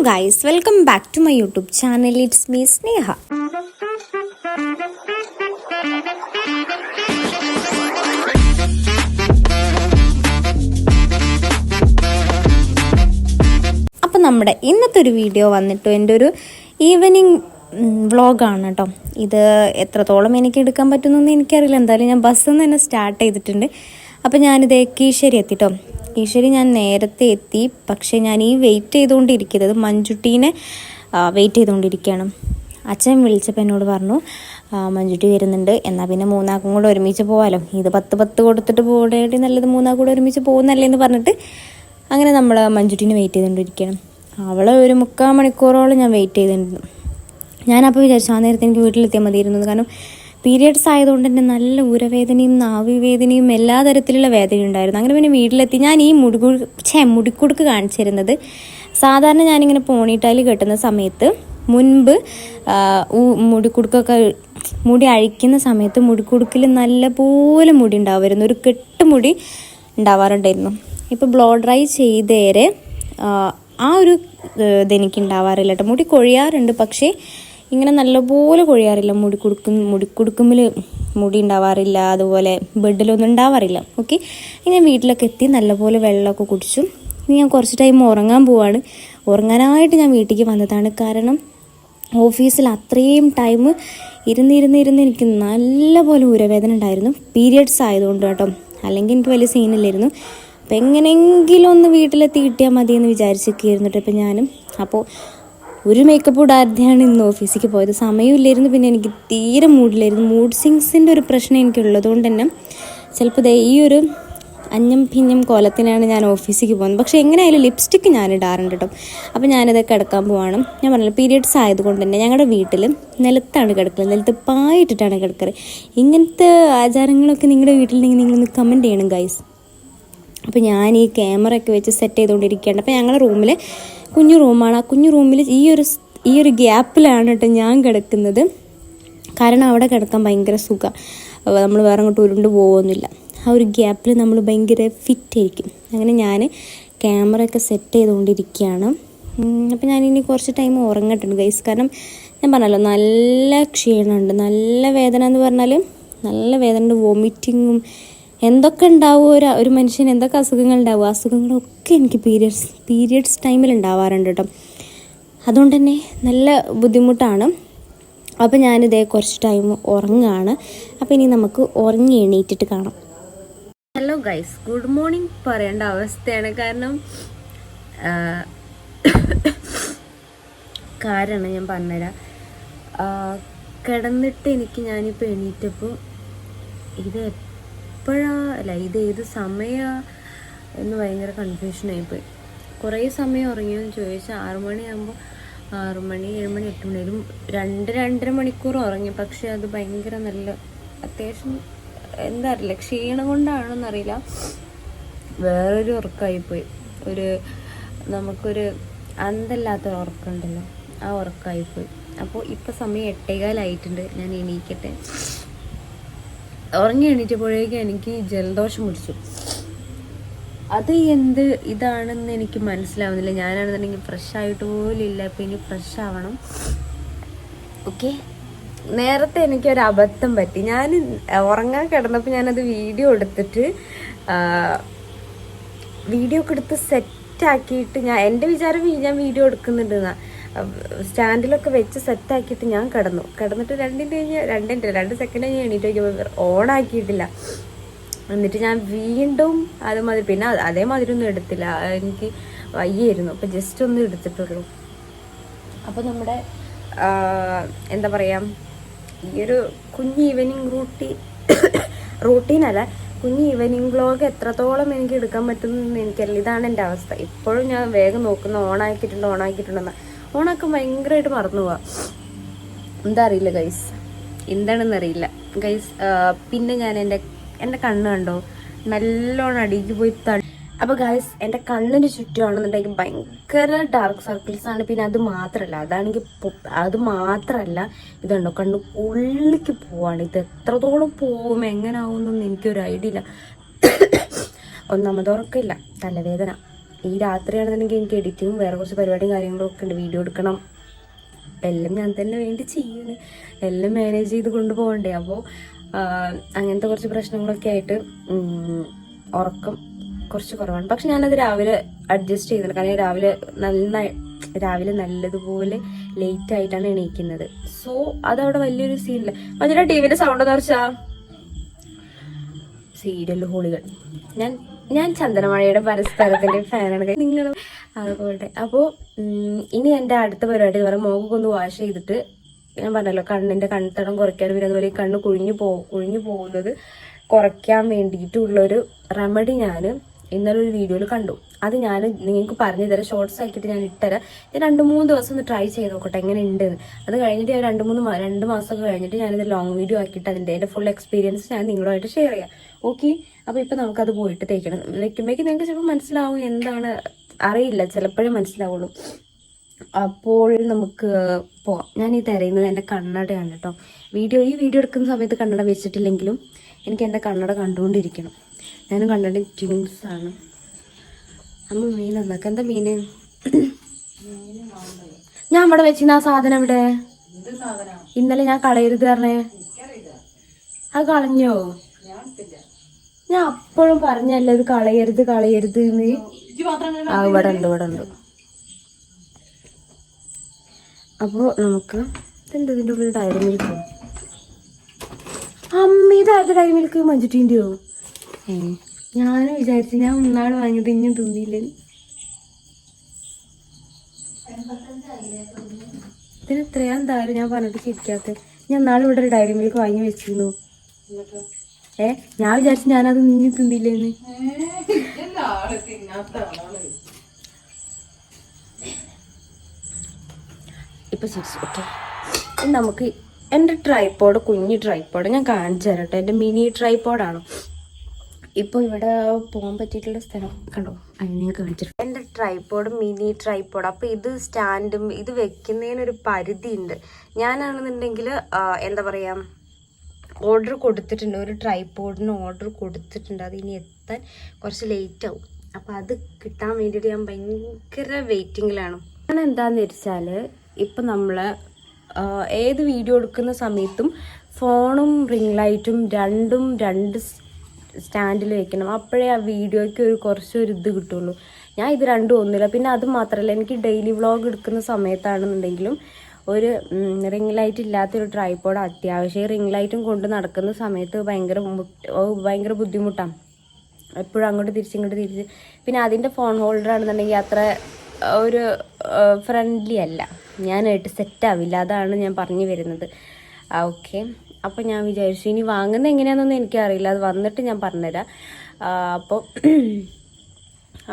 guys, welcome back to my YouTube channel. It's me Sneha. അപ്പോൾ നമ്മുടെ ഇന്നത്തെ ഒരു വീഡിയോ വന്നിട്ട് എൻ്റെ ഒരു ഈവനിങ് വ്ളോഗാണ് കേട്ടോ. ഇത് എത്രത്തോളം എനിക്ക് എടുക്കാൻ പറ്റുമെന്നൊന്നും എനിക്കറിയില്ല. എന്തായാലും ഞാൻ ബസ്സിൽ നിന്ന് തന്നെ സ്റ്റാർട്ട് ചെയ്തിട്ടുണ്ട്. അപ്പോൾ ഞാനിത് കീശ്ശേരി എത്തിട്ടോ. കീശ്ശേരി ഞാൻ നേരത്തെ എത്തി, പക്ഷേ ഞാൻ ഈ വെയിറ്റ് ചെയ്തുകൊണ്ടിരിക്കുന്നത് മഞ്ജുട്ടീനെ വെയിറ്റ് ചെയ്തുകൊണ്ടിരിക്കുകയാണ്. അച്ഛൻ വിളിച്ചപ്പോൾ എന്നോട് പറഞ്ഞു മഞ്ജുട്ടി വരുന്നുണ്ട്, എന്നാൽ പിന്നെ മൂന്നാക്കും കൂടെ ഒരുമിച്ച് പോകാമല്ലോ, ഇത് 10 കൊടുത്തിട്ട് പോകേണ്ടി നല്ലത് മൂന്നാക്കും കൂടെ ഒരുമിച്ച് പോകുന്നല്ലേ എന്ന് പറഞ്ഞിട്ട് അങ്ങനെ നമ്മൾ മഞ്ജുട്ടീനെ വെയിറ്റ് ചെയ്തുകൊണ്ടിരിക്കുകയാണ്. അവളെ ഒരു 3/4 മണിക്കൂറോളം ഞാൻ വെയിറ്റ് ചെയ്തിരുന്നു. ഞാനപ്പോൾ വിചാരിച്ചു ആ നേരത്തെ എനിക്ക് വീട്ടിലെത്തിയാൽ മതിയിരുന്നു. കാരണം പീരിയഡ്സ് ആയതുകൊണ്ട് തന്നെ നല്ല ഉരവേദനയും നാവിവേദനയും എല്ലാ തരത്തിലുള്ള വേദനയും ഉണ്ടായിരുന്നു. അങ്ങനെ പിന്നെ വീട്ടിലെത്തി ഞാൻ ഈ മുടിക്കുടുക്ക് കാണിച്ചിരുന്നത്. സാധാരണ ഞാനിങ്ങനെ പോണിട്ടായിൽ കെട്ടുന്ന സമയത്ത് മുൻപ് മുടിക്കുടുക്കൊക്കെ മുടി അഴിക്കുന്ന സമയത്ത് മുടിക്കുടുക്കിൽ നല്ല പോലെ മുടി ഉണ്ടാവുമായിരുന്നു, ഒരു കെട്ട് മുടി ഉണ്ടാവാറുണ്ടായിരുന്നു. ഇപ്പോൾ ബ്ലോ ഡ്രൈ ചെയ്തേരെ ആ ഒരു ഇതെനിക്ക് ഉണ്ടാവാറില്ല കേട്ടോ. മുടി കൊഴിയാറുണ്ട്, പക്ഷേ ഇങ്ങനെ നല്ലപോലെ കൊഴിയാറില്ല. മുടിക്കുടുക്കുമ്പിൽ മുടി ഉണ്ടാവാറില്ല, അതുപോലെ ബെഡിലൊന്നും ഉണ്ടാവാറില്ല. ഓക്കെ, ഇനി ഞാൻ വീട്ടിലൊക്കെ എത്തി നല്ലപോലെ വെള്ളമൊക്കെ കുടിച്ചു. ഇനി ഞാൻ കുറച്ച് ടൈം ഉറങ്ങാൻ പോവാണ്. ഉറങ്ങാനായിട്ട് ഞാൻ വീട്ടിലേക്ക് വന്നതാണ്. കാരണം ഓഫീസിൽ അത്രയും ടൈം ഇരുന്ന് എനിക്ക് നല്ലപോലെ ഉരവേദന ഉണ്ടായിരുന്നു. പീരിയഡ്സ് ആയതുകൊണ്ട് കേട്ടോ, അല്ലെങ്കിൽ എനിക്ക് വലിയ സീനില്ലായിരുന്നു. അപ്പം എങ്ങനെയെങ്കിലും ഒന്ന് വീട്ടിലെത്തി കിട്ടിയാൽ മതിയെന്ന് വിചാരിച്ചൊക്കെയായിരുന്നു കേട്ടോ. ഇപ്പം ഞാനും അപ്പോൾ ഒരു മേക്കപ്പ് ഇടാതെയാണ് ഇന്ന് ഓഫീസിലേക്ക് പോയത്. സമയമില്ലായിരുന്നു, പിന്നെ എനിക്ക് തീരെ മൂഡിലായിരുന്നു. മൂഡ് സ്വിങ്സിൻ്റെ ഒരു പ്രശ്നം എനിക്കുള്ളത് കൊണ്ട് തന്നെ ചിലപ്പോൾ ഈ ഒരു അഞ്ഞം പിഞ്ഞം കോലത്തിനാണ് ഞാൻ ഓഫീസിലേക്ക് പോകുന്നത്. പക്ഷേ എങ്ങനെയായാലും ലിപ്സ്റ്റിക്ക് ഞാൻ ഇടാറുണ്ട് കേട്ടോ. അപ്പോൾ ഞാനിതൊക്കെ കിടക്കാൻ പോവാണ്. ഞാൻ പറഞ്ഞില്ല, പീരിയഡ്സ് ആയതുകൊണ്ട് തന്നെ ഞങ്ങളുടെ വീട്ടിൽ നിലത്താണ് കിടക്കുന്നത്, നിലത്ത് പായിട്ടിട്ടാണ് കിടക്കാറ്. ഇങ്ങനത്തെ ആചാരങ്ങളൊക്കെ നിങ്ങളുടെ വീട്ടിലുണ്ടെങ്കിൽ നിങ്ങളൊന്ന് കമൻറ്റ് ചെയ്യണം ഗൈസ്. അപ്പോൾ ഞാൻ ഈ ക്യാമറ ഒക്കെ വെച്ച് സെറ്റ് ചെയ്തുകൊണ്ടിരിക്കുകയാണ്. അപ്പോൾ ഞങ്ങളുടെ റൂമിൽ കുഞ്ഞു റൂമാണ്. ആ കുഞ്ഞു റൂമിൽ ഈ ഒരു ഗ്യാപ്പിലാണ് കേട്ടോ ഞാൻ കിടക്കുന്നത്. കാരണം അവിടെ കിടക്കാൻ ഭയങ്കര സുഖം, നമ്മൾ വേറെ അങ്ങോട്ട് ഉരുണ്ട് പോകുന്നില്ല. ആ ഒരു ഗ്യാപ്പിൽ നമ്മൾ ഭയങ്കര ഫിറ്റായിരിക്കും. അങ്ങനെ ഞാൻ ക്യാമറ ഒക്കെ സെറ്റ് ചെയ്തുകൊണ്ടിരിക്കുകയാണ്. അപ്പോൾ ഞാനിനി കുറച്ച് ടൈം ഉറങ്ങട്ടുണ്ട് ഗൈസ്. കാരണം ഞാൻ പറഞ്ഞല്ലോ നല്ല ക്ഷീണമുണ്ട്, നല്ല വേദന എന്ന് പറഞ്ഞാൽ നല്ല വേദന ഉണ്ട്. വോമിറ്റിങ്ങും എന്തൊക്കെ ഉണ്ടാവും ഒരു മനുഷ്യന് എന്തൊക്കെ അസുഖങ്ങൾ ഉണ്ടാവും, അസുഖങ്ങളൊക്കെ എനിക്ക് പീരിയഡ്സ് ടൈമിൽ ഉണ്ടാവാറുണ്ട് കേട്ടോ. അതുകൊണ്ട് തന്നെ നല്ല ബുദ്ധിമുട്ടാണ്. അപ്പോൾ ഞാനിതേ കുറച്ച് ടൈം ഉറങ്ങുകയാണ്. അപ്പോൾ ഇനി നമുക്ക് ഉറങ്ങി എണീറ്റിട്ട് കാണാം. ഹലോ ഗൈസ്, ഗുഡ് മോർണിംഗ് പറയേണ്ട അവസ്ഥയാണ്. കാരണം ഞാൻ പറഞ്ഞുതരാം. കിടന്നിട്ട് ഞാനിപ്പോൾ എണീറ്റപ്പോൾ ഇത് ഇത് ഏത് സമയമാണ് എന്ന് ഭയങ്കര കൺഫ്യൂഷനായിപ്പോയി. കുറേ സമയം ഉറങ്ങിയെന്ന് ചോദിച്ചാൽ 6 മണിയാകുമ്പോൾ 6 മണി 7 മണി 8 മണിയിലും 2-2.5 മണിക്കൂർ ഉറങ്ങി. പക്ഷേ അത് ഭയങ്കര നല്ല അത്യാവശ്യം എന്താ അറിയില്ല, ക്ഷീണം കൊണ്ടാണെന്നറിയില്ല, വേറൊരു ഉറക്കമായിപ്പോയി. നമുക്കൊരു അന്തല്ലാത്തൊരു ഉറക്കമുണ്ടല്ലോ, ആ ഉറക്കമായിപ്പോയി. അപ്പോൾ ഇപ്പോൾ സമയം 8:15 ഞാൻ എണീക്കട്ടെ. ഉറങ്ങി എണീറ്റപ്പോഴേക്കും എനിക്ക് ജലദോഷം പിടിച്ചു. അത് എന്ത് ഇതാണെന്ന് എനിക്ക് മനസ്സിലാവുന്നില്ല. ഞാനാണെന്നുണ്ടെങ്കിൽ ഫ്രഷ് ആയിട്ട് പോലും ഇല്ല. അപ്പോൾ ഇനി ഫ്രഷ് ആവണം. ഓക്കെ, നേരത്തെ എനിക്കൊരു അബദ്ധം പറ്റി. ഞാൻ ഉറങ്ങാൻ കിടന്നപ്പോൾ ഞാനത് വീഡിയോ ഒക്കെ എടുത്ത് സെറ്റാക്കിയിട്ട് എൻ്റെ വിചാരം ഞാൻ വീഡിയോ എടുക്കുന്നുണ്ടെന്നാ. സ്റ്റാൻഡിലൊക്കെ വെച്ച് സെറ്റാക്കിയിട്ട് ഞാൻ കിടന്നിട്ട് 2 സെക്കൻഡ് ഞാൻ എണീറ്റ് നോക്കിയപ്പോൾ ഓണാക്കിയിട്ടില്ല. എന്നിട്ട് ഞാൻ വീണ്ടും അതുമാതിരി പിന്നെ അതേമാതിരി ഒന്നും എടുത്തില്ല, എനിക്ക് വയ്യായിരുന്നു. അപ്പോൾ ജസ്റ്റ് ഒന്നും എടുത്തിട്ടുള്ളൂ. അപ്പോൾ നമ്മുടെ എന്താ പറയുക, ഈ ഒരു കുഞ്ഞ് ഈവനിങ് റൂട്ടീനല്ല, കുഞ്ഞ് ഈവനിങ് വ്ളോഗ് എത്രത്തോളം എനിക്ക് എടുക്കാൻ പറ്റുമെന്ന് എനിക്കറിയില്ല. ഇതാണ് എൻ്റെ അവസ്ഥ. ഇപ്പോഴും ഞാൻ വേഗം നോക്കുന്ന ഓണാക്കിയിട്ടുണ്ടെന്ന്. ഓണാക്കാൻ ഭയങ്കരമായിട്ട് മറന്നു പോവാം. എന്താ അറിയില്ല ഗൈസ്, എന്താണെന്നറിയില്ല ഗൈസ്. പിന്നെ ഞാൻ എൻ്റെ കണ്ണ് കണ്ടോ നല്ലോണം അടിക്ക് പോയി അപ്പോൾ ഗൈസ് എൻ്റെ കണ്ണിന് ചുറ്റുമാണെന്നുണ്ടെങ്കിൽ ഭയങ്കര ഡാർക്ക് സർക്കിൾസാണ്. പിന്നെ അത് മാത്രമല്ല ഇതുണ്ടോ കണ്ണ് ഉള്ളിലേക്ക് പോവാണ്. ഇത് എത്രത്തോളം പോവും എങ്ങനെ ആവുമെന്നൊന്നും എനിക്കൊരു ഐഡിയ ഇല്ല. ഒന്നാമത് ഉറക്കമില്ല, തലവേദന, ഈ രാത്രിയാണെന്നുണ്ടെങ്കിൽ എനിക്ക് എഡിറ്റിങ്ങും വേറെ കുറച്ച് പരിപാടിയും കാര്യങ്ങളൊക്കെ ഉണ്ട്, വീഡിയോ എടുക്കണം. എല്ലാം ഞാൻ തന്നെ വേണ്ടി ചെയ്യുന്നു, എല്ലാം മാനേജ് ചെയ്ത് കൊണ്ടുപോകണ്ടേ. അപ്പോൾ അങ്ങനത്തെ കുറച്ച് പ്രശ്നങ്ങളൊക്കെ ആയിട്ട് ഉറക്കം കുറച്ച് കുറവാണ്. പക്ഷെ ഞാനത് രാവിലെ അഡ്ജസ്റ്റ് ചെയ്യുന്നുണ്ട്. കാരണം രാവിലെ നല്ലതുപോലെ ലേറ്റ് ആയിട്ടാണ് എണീക്കുന്നത്. സോ അതവിടെ വലിയൊരു സീനില്ല. മറ്റേ ടിവിയുടെ സൗണ്ട് നിറച്ചാ സീരിയൽ ഹോളികൾ. ഞാൻ ചന്ദനമഴയുടെ പരസ്പരത്തിന്റെ ഫാനാണ്, നിങ്ങളും അതുപോലെ. അപ്പോൾ ഇനി എൻ്റെ അടുത്ത പരിപാടി എന്ന് പറയുമ്പോൾ മുഖമൊക്കെ ഒന്ന് വാഷ് ചെയ്തിട്ട്, ഞാൻ പറഞ്ഞല്ലോ കണ്ണിന്റെ കൺതടം കുറയ്ക്കാൻ, പിന്നെ അതുപോലെ കണ്ണ് കുഴിഞ്ഞു പോകുന്നത് കുറയ്ക്കാൻ വേണ്ടിയിട്ടുള്ളൊരു റെമഡി ഞാൻ ഇന്നലെ ഒരു വീഡിയോയിൽ കണ്ടു. അത് ഞാൻ നിങ്ങൾക്ക് പറഞ്ഞു തരാം, ഷോർട്സ് ആക്കിയിട്ട് ഞാൻ ഇട്ടുതരാം. ഞാൻ 2-3 ദിവസം ഒന്ന് ട്രൈ ചെയ്ത് നോക്കട്ടെ എങ്ങനെ ഉണ്ടെന്ന്. അത് കഴിഞ്ഞിട്ട് ഞാൻ 2 മാസമൊക്കെ കഴിഞ്ഞിട്ട് ഞാനിത് ലോങ് വീഡിയോ ആക്കിയിട്ട് എൻ്റെ ഫുൾ എക്സ്പീരിയൻസ് ഞാൻ നിങ്ങളുമായിട്ട് ഷെയർ ചെയ്യാം. ഓക്കെ, അപ്പോൾ ഇപ്പം നമുക്കത് പോയിട്ട് തേക്കണം. വെക്കുമ്പോഴേക്ക് നിങ്ങൾക്ക് ചിലപ്പോൾ മനസ്സിലാവും, എന്താണ് അറിയില്ല, ചിലപ്പോഴേ മനസ്സിലാവുള്ളൂ. അപ്പോൾ നമുക്ക് പോവാം. ഞാൻ ഈ തിരയുന്നത് എൻ്റെ കണ്ണടയാണ് കേട്ടോ. ഈ വീഡിയോ എടുക്കുന്ന സമയത്ത് കണ്ണട വെച്ചിട്ടില്ലെങ്കിലും എനിക്ക് എൻ്റെ കണ്ണട കണ്ടുകൊണ്ടിരിക്കണം. ഞാനും കണ്ണട ട്വിൻസാണ്. അമ്മ മീൻ നന്നാക്ക. എന്താ മീന്? ഞാൻ അവിടെ വെച്ചിരുന്ന ആ സാധനം ഇവിടെ ഇന്നലെ ഞാൻ കളയരുത് പറഞ്ഞേ, അത് കളഞ്ഞോ? ഞാൻ അപ്പോഴും പറഞ്ഞല്ലേ ഇത് കളയരുത് എന്ന്. ഇവിടെ ഉണ്ട്. അപ്പോൾ നമുക്ക് ഇതെന്താ ഇതിൻ്റെ ഉള്ളിൽ ഡയറി മിൽക്കോ? അമ്മ ഇതായിട്ട് ഡയറി മിൽക്ക് മഞ്ചിട്ടിൻ്റെയോ? ഞാനും വിചാരിച്ചു ഞാൻ ഒന്നാൾ വാങ്ങിയത് ഇനിയും തിന്നില്ല. ഇതിന് എത്രയാ എന്തായാലും ഞാൻ പറഞ്ഞിട്ട് ചിരിക്കാത്ത. ഞാൻ നാളെ ഇവിടെ ഒരു ഡയറി മിൽക്ക് വാങ്ങി വെച്ചിരുന്നു. ഞാൻ വിചാരിച്ചു ഞാനത് ഇനിയും തിന്നില്ലേന്ന്. ഇപ്പൊ ചിരിച്ചു. ഓക്കെ, നമുക്ക് എൻ്റെ ട്രൈപോഡ്, കുഞ്ഞു ട്രൈപോഡ് ഞാൻ കാണിച്ചു തരാം കേട്ടോ. എൻ്റെ മിനി ട്രൈപോഡാണ്. ഇപ്പോൾ ഇവിടെ പോകാൻ പറ്റിയിട്ടുള്ള സ്ഥലം കണ്ടോ, അതിനെ കാണിച്ചിട്ട്. എൻ്റെ ട്രൈപോഡ് മിനി ട്രൈപോഡ്. അപ്പോൾ ഇത് സ്റ്റാൻഡും ഇത് വെക്കുന്നതിനൊരു പരിധി ഉണ്ട്. ഞാനാണെന്നുണ്ടെങ്കിൽ എന്താ പറയുക, ഓർഡർ കൊടുത്തിട്ടുണ്ട്, ഒരു ട്രൈപോഡിന് ഓർഡർ കൊടുത്തിട്ടുണ്ട്. അത് ഇനി എത്താൻ കുറച്ച് ലേറ്റ് ആവും. അപ്പോൾ അത് കിട്ടാൻ വേണ്ടിയിട്ട് ഞാൻ ഭയങ്കര വെയിറ്റിങ്ങിലാണ്. കാരണം എന്താണെന്ന് വെച്ചാൽ ഇപ്പം നമ്മൾ ഏത് വീഡിയോ എടുക്കുന്ന സമയത്തും ഫോണും റിംഗ് ലൈറ്റും രണ്ട് സ്റ്റാൻഡിൽ വെക്കണം. അപ്പോഴേ ആ വീഡിയോയ്ക്ക് കുറച്ചൊരു ഇത് കിട്ടുള്ളൂ. ഞാൻ ഇത് രണ്ടും ഒന്നുമില്ല. പിന്നെ അത് മാത്രമല്ല, എനിക്ക് ഡെയിലി വ്ളോഗ് എടുക്കുന്ന സമയത്താണെന്നുണ്ടെങ്കിലും ഒരു റിംഗ് ലൈറ്റ് ഇല്ലാത്തൊരു ട്രൈപോഡ് അത്യാവശ്യം. റിംഗ് ലൈറ്റും കൊണ്ട് നടക്കുന്ന സമയത്ത് ഭയങ്കര ബുദ്ധിമുട്ടാണ്. എപ്പോഴും അങ്ങോട്ട് തിരിച്ച്. പിന്നെ അതിൻ്റെ ഫോൺ ഹോൾഡർ ആണെന്നുണ്ടെങ്കിൽ അത്ര ഒരു ഫ്രണ്ട്ലി അല്ല, ഞാനായിട്ട് സെറ്റാവില്ല. അതാണ് ഞാൻ പറഞ്ഞു വരുന്നത്. ഓക്കെ, അപ്പോൾ ഞാൻ വിചാരിച്ചു ഇനി വാങ്ങുന്നത് എങ്ങനെയാണെന്നൊന്നും എനിക്കറിയില്ല, അത് വന്നിട്ട് ഞാൻ പറഞ്ഞുതരാം.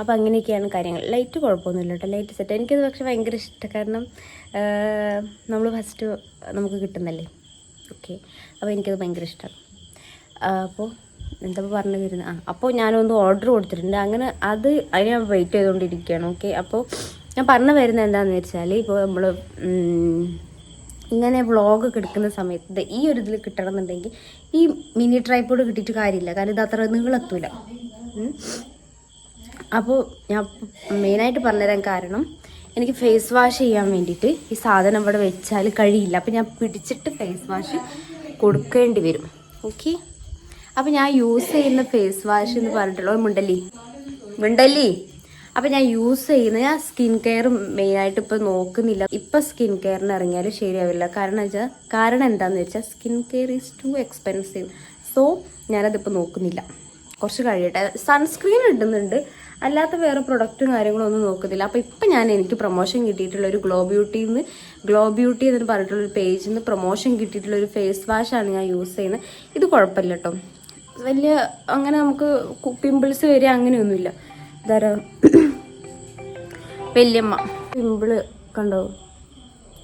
അപ്പോൾ അങ്ങനെയൊക്കെയാണ് കാര്യങ്ങൾ. ലൈറ്റ് കുഴപ്പമൊന്നുമില്ല കേട്ടോ, ലൈറ്റ് സെറ്റ്. എനിക്കത് പക്ഷെ ഭയങ്കര ഇഷ്ടം. കാരണം നമ്മൾ ഫസ്റ്റ് നമുക്ക് കിട്ടുന്നല്ലേ. ഓക്കെ, അപ്പോൾ എനിക്കത് ഭയങ്കര ഇഷ്ടമാണ്. അപ്പോൾ എന്താ പറഞ്ഞു വരുന്നത്, അപ്പോൾ ഞാനൊന്ന് ഓർഡർ കൊടുത്തിട്ടുണ്ട്. അങ്ങനെ അതിന് ഞാൻ വെയിറ്റ് ചെയ്തുകൊണ്ടിരിക്കുകയാണ്. ഓക്കെ, അപ്പോൾ ഞാൻ പറഞ്ഞു വരുന്നത് എന്താണെന്ന് വെച്ചാൽ, ഇപ്പോൾ നമ്മൾ ഇങ്ങനെ വ്ളോഗൊക്കെ എടുക്കുന്ന സമയത്ത് ഈ ഒരു ഇതിൽ കിട്ടണം എന്നുണ്ടെങ്കിൽ ഈ മിനി ട്രൈപോഡ് കിട്ടിയിട്ട് കാര്യമില്ല. കാരണം ഇത് അത്ര നീളെത്തൂല. അപ്പോൾ ഞാൻ മെയിനായിട്ട് പറഞ്ഞുതരാൻ കാരണം, എനിക്ക് ഫേസ് വാഷ് ചെയ്യാൻ വേണ്ടിയിട്ട് ഈ സാധനം ഇവിടെ വെച്ചാൽ കഴിയില്ല. അപ്പോൾ ഞാൻ പിടിച്ചിട്ട് ഫേസ് വാഷ് കൊടുക്കേണ്ടി വരും. ഓക്കെ, അപ്പോൾ ഞാൻ യൂസ് ചെയ്യുന്ന ഫേസ് വാഷ് എന്ന് പറഞ്ഞിട്ടുള്ള മുണ്ടല്ലി. അപ്പോൾ ഞാൻ യൂസ് ചെയ്യുന്ന സ്കിൻ കെയർ മെയിനായിട്ട് ഇപ്പോൾ നോക്കുന്നില്ല. ഇപ്പം സ്കിൻ കെയറിന് ഇറങ്ങിയാലും ശരിയാവില്ല. കാരണം എന്താണെന്ന് വെച്ചാൽ skin care is too expensive. So ഞാനതിപ്പോൾ നോക്കുന്നില്ല, കുറച്ച് കഴിയട്ടെ. സൺസ്ക്രീൻ ഇടുന്നുണ്ട്, അല്ലാത്ത വേറെ പ്രൊഡക്റ്റും കാര്യങ്ങളും ഒന്നും നോക്കുന്നില്ല. അപ്പോൾ ഇപ്പം എനിക്ക് പ്രൊമോഷൻ കിട്ടിയിട്ടുള്ള ഒരു ഗ്ലോ ബ്യൂട്ടി എന്ന് പറഞ്ഞിട്ടുള്ളൊരു പേജിൽ നിന്ന് പ്രൊമോഷൻ കിട്ടിയിട്ടുള്ള ഒരു ഫേസ് വാഷാണ് ഞാൻ യൂസ് ചെയ്യുന്നത്. ഇത് കുഴപ്പമില്ല കേട്ടോ, വലിയ അങ്ങനെ നമുക്ക് പിമ്പിൾസ് വരിക അങ്ങനെയൊന്നുമില്ല. ഇതാരാ വല്യമ്മ പിമ്പിള് കണ്ടോ?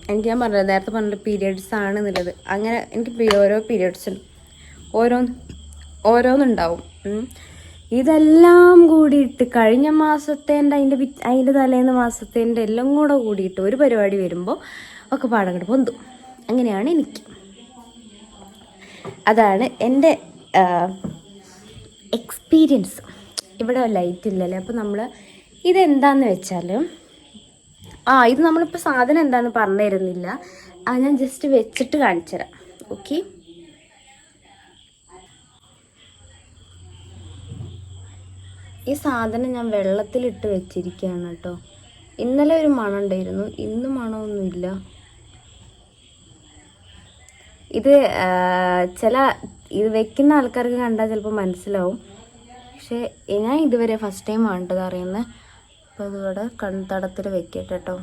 എനിക്ക് ഞാൻ പറഞ്ഞത് നേരത്തെ പറഞ്ഞ പീരിയഡ്സ് ആണ് എന്നുള്ളത്. അങ്ങനെ എനിക്ക് ഓരോ പീരിയഡ്സ് ഉണ്ട്, ഓരോന്നുണ്ടാവും. ഇതെല്ലാം കൂടിയിട്ട് കഴിഞ്ഞ മാസത്തേൻ്റെ അതിൻ്റെ തലേന്ന് മാസത്തേൻ്റെ എല്ലാം കൂടെ കൂടിയിട്ട് ഒരു പരിപാടി വരുമ്പോൾ ഒക്കെ പാടങ്ങട്ട് പൊന്തും. അങ്ങനെയാണ് എനിക്ക്. അതാണ് എൻ്റെ എക്സ്പീരിയൻസ്. ഇവിടെ ലൈറ്റ് ഇല്ലല്ലേ, അപ്പോൾ നമ്മൾ ഇതെന്താന്ന് വെച്ചാൽ ഇത് നമ്മളിപ്പോൾ സാധനം എന്താന്ന് പറഞ്ഞു തരുന്നില്ല. ഞാൻ ജസ്റ്റ് വെച്ചിട്ട് കാണിച്ചു തരാം. ഓക്കെ, ഈ സാധനം ഞാൻ വെള്ളത്തിലിട്ട് വെച്ചിരിക്കുകയാണ് കേട്ടോ. ഇന്നലെ ഒരു മണം ഉണ്ടായിരുന്നു, ഇന്ന് മണമൊന്നുമില്ല. ഇത് ഇത് വെക്കുന്ന ആൾക്കാർക്ക് കണ്ടാൽ ചിലപ്പോൾ മനസ്സിലാവും. പക്ഷേ ഞാൻ ഇതുവരെ ഫസ്റ്റ് ടൈം ആണ് അറിയുന്നത്. അപ്പോൾ ഇതിവിടെ കൺതടത്തിൽ വെക്കട്ടെ കേട്ടോ.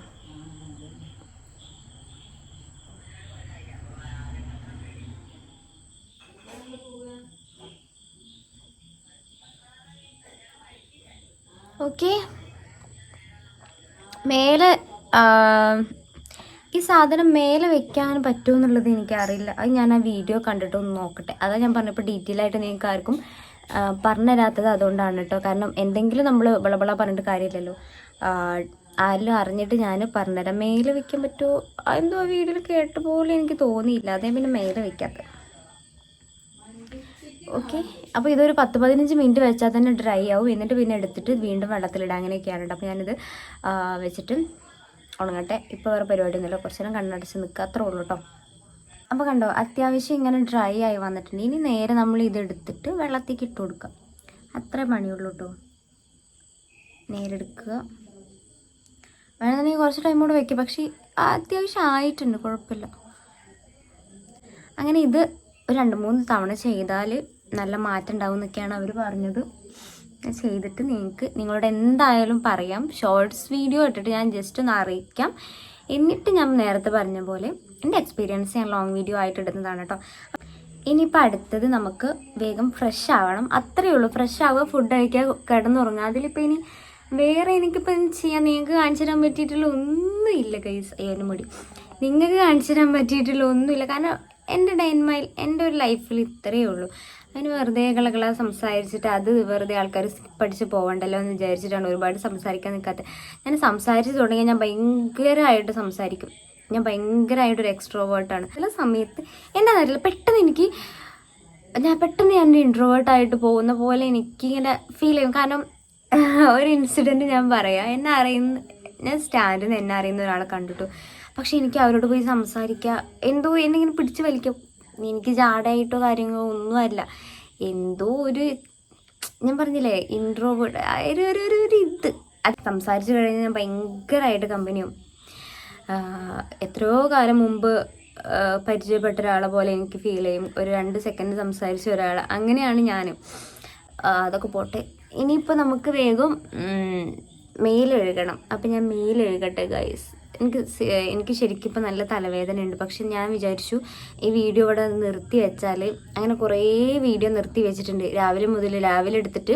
ഓക്കെ, മേലെ ഈ സാധനം മേലെ വെക്കാൻ പറ്റുമെന്നുള്ളത് എനിക്കറിയില്ല. അത് ഞാൻ ആ വീഡിയോ കണ്ടിട്ട് ഒന്ന് നോക്കട്ടെ. അതാ ഞാൻ പറഞ്ഞപ്പോൾ ഡീറ്റെയിൽ ആയിട്ട് നിങ്ങൾക്ക് ആർക്കും പറഞ്ഞു തരാത്തത് അതുകൊണ്ടാണ് കേട്ടോ. കാരണം എന്തെങ്കിലും നമ്മൾ ബളബള പറഞ്ഞിട്ട് കാര്യമില്ലല്ലോ. ആരെങ്കിലും അറിഞ്ഞിട്ട് ഞാൻ പറഞ്ഞുതരാം. മേലെ വെക്കാൻ പറ്റുമോ എന്തോ ആ വീഡിയോയിൽ കേട്ട പോലെ എനിക്ക് തോന്നിയില്ല. അതേ പിന്നെ മേലെ വെക്കാത്ത. ഓക്കെ, അപ്പോൾ ഇതൊരു 10-15 മിനിറ്റ് വെച്ചാൽ തന്നെ ഡ്രൈ ആവും. എന്നിട്ട് പിന്നെ എടുത്തിട്ട് വീണ്ടും വെള്ളത്തിലിടാം. അങ്ങനെയൊക്കെയാണ് കേട്ടോ. അപ്പോൾ ഞാനിത് വെച്ചിട്ട് ഉണങ്ങട്ടെ. ഇപ്പോൾ വേറെ പരിപാടിയൊന്നുമില്ല. കുറച്ച് നേരം കണ്ണടച്ച് നിൽക്കുക, അത്രേ ഉള്ളൂ കേട്ടോ. അപ്പോൾ കണ്ടോ, അത്യാവശ്യം ഇങ്ങനെ ഡ്രൈ ആയി വന്നിട്ടുണ്ട്. ഇനി നേരെ നമ്മൾ ഇതെടുത്തിട്ട് വെള്ളത്തേക്ക് ഇട്ട് കൊടുക്കുക. അത്രേ പണിയുള്ളൂ കേട്ടോ. നേരെ എടുക്കുക. വേണമെന്നുണ്ടെങ്കിൽ കുറച്ച് ടൈം കൂടെ വെക്കുക. പക്ഷേ അത്യാവശ്യം ആയിട്ടുണ്ട്, കുഴപ്പമില്ല. അങ്ങനെ ഇത് ഒരു 2-3 തവണ ചെയ്താൽ നല്ല മാറ്റം ഉണ്ടാവും എന്നൊക്കെയാണ് അവർ പറഞ്ഞത്. ചെയ്തിട്ട് നിങ്ങളോട് എന്തായാലും പറയാം. ഷോർട്സ് വീഡിയോ ഇട്ടിട്ട് ഞാൻ ജസ്റ്റ് ഒന്ന് അറിയിക്കാം. എന്നിട്ട് ഞാൻ നേരത്തെ പറഞ്ഞ പോലെ എൻ്റെ എക്സ്പീരിയൻസ് ഞാൻ ലോങ് വീഡിയോ ആയിട്ട് ഇടുന്നതാണ് കേട്ടോ. ഇനിയിപ്പോൾ അടുത്തത് നമുക്ക് വേഗം ഫ്രഷ് ആവണം. അത്രയേ ഉള്ളൂ. ഫ്രഷ് ആവുക, ഫുഡ് കഴിക്കുക, കിടന്നുറങ്ങുക. അതിലിപ്പോൾ ഇനി വേറെ എനിക്കിപ്പോൾ ചെയ്യാൻ നിങ്ങൾക്ക് കാണിച്ചു തരാൻ പറ്റിയിട്ടുള്ള ഒന്നുമില്ല ഗൈസ്. അയ്യോൻ്റെ മുടി നിങ്ങൾക്ക് കാണിച്ചു തരാൻ പറ്റിയിട്ടുള്ള ഒന്നുമില്ല. കാരണം എൻ്റെ എൻ്റെ ഒരു ലൈഫിൽ ഇത്രയേ ഉള്ളൂ. അതിന് വെറുതെ കളകള സംസാരിച്ചിട്ട് അത് വെറുതെ ആൾക്കാർ പഠിച്ച് പോകണ്ടല്ലോ എന്ന് വിചാരിച്ചിട്ടാണ് ഒരുപാട് സംസാരിക്കാൻ നിൽക്കാത്തത്. ഞാൻ സംസാരിച്ച് തുടങ്ങിയാൽ ഞാൻ ഭയങ്കരമായിട്ട് സംസാരിക്കും. ഞാൻ ഭയങ്കരമായിട്ടൊരു എക്സ്ട്രോവേർട്ടാണ്. ചില സമയത്ത് എന്താണെന്നറിയില്ല, പെട്ടെന്ന് ഞാൻ ഇൻട്രോവേർട്ടായിട്ട് പോകുന്ന പോലെ എനിക്കിങ്ങനെ ഫീൽ ചെയ്യും. കാരണം ഒരു ഇൻസിഡൻറ്റ് ഞാൻ പറയാം. ഞാൻ സ്റ്റാൻഡിൽ നിന്ന് എന്നെ അറിയുന്ന ഒരാളെ കണ്ടിട്ടു. പക്ഷെ എനിക്ക് അവരോട് പോയി സംസാരിക്കുക എന്തോ എന്നിങ്ങനെ പിടിച്ച് വലിക്കും. എനിക്ക് ജാടയായിട്ടോ കാര്യങ്ങളോ ഒന്നുമല്ല. എന്തോ ഞാൻ പറഞ്ഞില്ലേ, ഇൻട്രോവേർട്ട് ഒരു ഇത്. അത് സംസാരിച്ച് കഴിഞ്ഞാൽ ഞാൻ ഭയങ്കരമായിട്ട് കമ്പനിയും. എത്രയോ കാലം മുമ്പ് പരിചയപ്പെട്ട ഒരാളെ പോലെ എനിക്ക് ഫീൽ ചെയ്യും. ഒരു 2 സെക്കൻഡ് സംസാരിച്ച ഒരാൾ. അങ്ങനെയാണ് ഞാനും. അതൊക്കെ പോട്ടെ. ഇനിയിപ്പോൾ നമുക്ക് വേഗം മേലെഴുകണം. അപ്പം ഞാൻ മേലെഴുകട്ടെ ഗൈസ്. എനിക്ക് ശരിക്കും ഇപ്പോൾ നല്ല തലവേദന ഉണ്ട്. പക്ഷെ ഞാൻ വിചാരിച്ചു ഈ വീഡിയോ ഇവിടെ നിർത്തി വെച്ചാൽ, അങ്ങനെ കുറേ വീഡിയോ നിർത്തി വെച്ചിട്ടുണ്ട്. രാവിലെ എടുത്തിട്ട്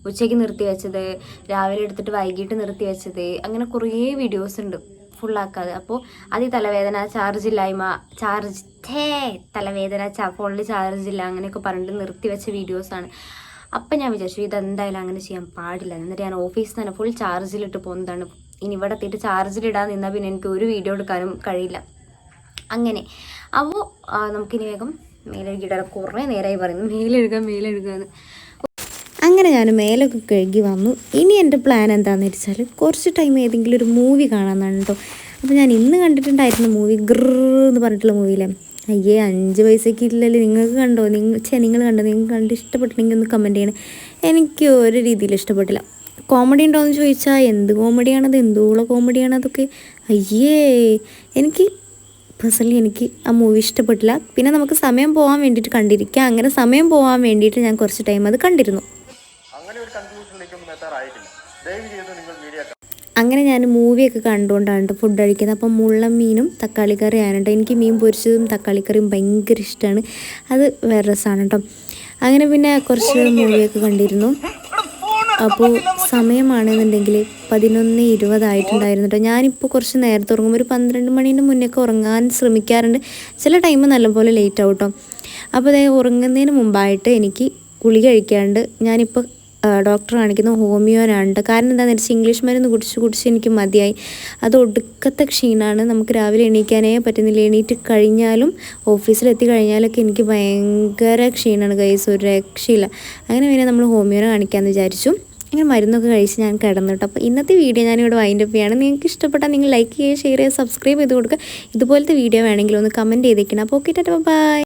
ഉച്ചയ്ക്ക് നിർത്തി വെച്ചത്, രാവിലെ എടുത്തിട്ട് വൈകിട്ട് നിർത്തി വെച്ചത്, അങ്ങനെ കുറേ വീഡിയോസ് ഉണ്ട് ഫുള്ളാക്കാതെ. അപ്പോൾ അത് ഈ തലവേദന, തലവേദന, ഫോണിൽ ചാർജില്ല അങ്ങനെയൊക്കെ പറഞ്ഞിട്ട് നിർത്തി വെച്ച വീഡിയോസാണ്. അപ്പം ഞാൻ വിചാരിച്ചു ഇതെന്തായാലും അങ്ങനെ ചെയ്യാൻ പാടില്ല. എന്നിട്ട് ഞാൻ ഓഫീസിൽ തന്നെ ഫുൾ ചാർജിലിട്ട് പോകുന്നതാണ്. ഇനി ഇവിടെ എത്തിയിട്ട് ചാർജിലിടാൻ നിന്നാൽ പിന്നെ എനിക്ക് ഒരു വീഡിയോ എടുക്കാനും കഴിയില്ല. അങ്ങനെ അപ്പോൾ നമുക്കിനി വേഗം മേലെഴുകിയിടാൻ. കുറേ നേരമായി പറയുന്നു മേലെഴുകാന്ന്. അങ്ങനെ ഞാൻ മേലൊക്കെ കഴുകി വന്നു. ഇനി എൻ്റെ പ്ലാൻ എന്താണെന്ന് വെച്ചാൽ കുറച്ച് ടൈം ഏതെങ്കിലും ഒരു മൂവി കാണാമെന്നാണ് കേട്ടോ. അപ്പോൾ ഞാൻ ഇന്ന് കണ്ടിട്ടുണ്ടായിരുന്ന മൂവി എന്ന് പറഞ്ഞിട്ടുള്ള മൂവിയിലെ 5 പൈസയ്ക്ക് ഇല്ലല്ലോ. നിങ്ങൾക്ക് കണ്ടോ? നിങ്ങൾ കണ്ടോ? നിങ്ങൾക്ക് കണ്ട് ഇഷ്ടപ്പെട്ടിട്ടുണ്ടെങ്കിൽ ഒന്ന് കമൻറ്റ് ചെയ്യണേ. എനിക്ക് ഒരു രീതിയിൽ ഇഷ്ടപ്പെട്ടില്ല. കോമഡി ഉണ്ടോയെന്ന് ചോദിച്ചാൽ എന്ത് കോമഡിയാണത്, എന്തോളം കോമഡിയാണ് അതൊക്കെ. എനിക്ക് പേഴ്സണലി എനിക്ക് ആ മൂവി ഇഷ്ടപ്പെട്ടില്ല. പിന്നെ നമുക്ക് സമയം പോകാൻ വേണ്ടിയിട്ട് കണ്ടിരിക്കുക. അങ്ങനെ സമയം പോകാൻ വേണ്ടിയിട്ട് ഞാൻ കുറച്ച് ടൈം അത് കണ്ടിരുന്നു. അങ്ങനെ ഞാൻ മൂവിയൊക്കെ കണ്ടുകൊണ്ടാണ് ഫുഡ് കഴിക്കുന്നത്. അപ്പം മുള്ളൻ മീനും തക്കാളി കറിയാണ് കേട്ടോ. എനിക്ക് മീൻ പൊരിച്ചതും തക്കാളി കറിയും ഭയങ്കര ഇഷ്ടമാണ്. അത് വേറെ രസമാണ് കേട്ടോ. അങ്ങനെ പിന്നെ കുറച്ച് മൂവിയൊക്കെ കണ്ടിരുന്നു. അപ്പോൾ സമയമാണെന്നുണ്ടെങ്കിൽ 11:20 ആയിട്ടുണ്ടായിരുന്നു കേട്ടോ. ഞാനിപ്പോൾ കുറച്ച് നേരത്തെ ഉറങ്ങും. ഒരു 12 മണീൻ്റെ മുന്നേയൊക്കെ ഉറങ്ങാൻ ശ്രമിക്കാറുണ്ട്. ചില ടൈം നല്ലപോലെ ലേറ്റ് ആവും കേട്ടോ. അപ്പോൾ അതായത് ഉറങ്ങുന്നതിന് മുമ്പായിട്ട് എനിക്ക് ഗുളിക കഴിക്കാണ്ട് ഞാനിപ്പോൾ ഡോക്ടർ കാണിക്കുന്ന ഹോമിയോനാണ്. കാരണം എന്താണെന്ന് വെച്ചാൽ ഇംഗ്ലീഷ് മരുന്ന് കുടിച്ച് എനിക്ക് മതിയായി. അത് ഒടുക്കത്തെ ക്ഷീണമാണ്. നമുക്ക് രാവിലെ എണീക്കാനേ പറ്റുന്നില്ല. എണീറ്റ് കഴിഞ്ഞാലും ഓഫീസിലെത്തി കഴിഞ്ഞാലൊക്കെ എനിക്ക് ഭയങ്കര ക്ഷീണമാണ് ഗൈസ്, ഒരു രക്ഷയില്ല. അങ്ങനെ പിന്നെ നമ്മൾ ഹോമിയോനെ കാണിക്കാമെന്ന് വിചാരിച്ചു. അങ്ങനെ മരുന്നൊക്കെ കഴിച്ച് ഞാൻ കിടന്നു കേട്ടോ. അപ്പോൾ ഇന്നത്തെ വീഡിയോ ഞാനിവിടെ വൈൻഡപ്പ് ചെയ്യാണ്. നിങ്ങൾക്ക് ഇഷ്ടപ്പെട്ടാൽ നിങ്ങൾ ലൈക്ക് ചെയ്യുക, ഷെയർ ചെയ്യുക, സബ്സ്ക്രൈബ് ചെയ്ത് കൊടുക്കുക. ഇതുപോലത്തെ വീഡിയോ വേണമെങ്കിൽ ഒന്ന് കമൻറ്റ് ചെയ്തേക്കണം. അപ്പോൾ ഓക്കെ, ടാറ്റാ, ബൈ.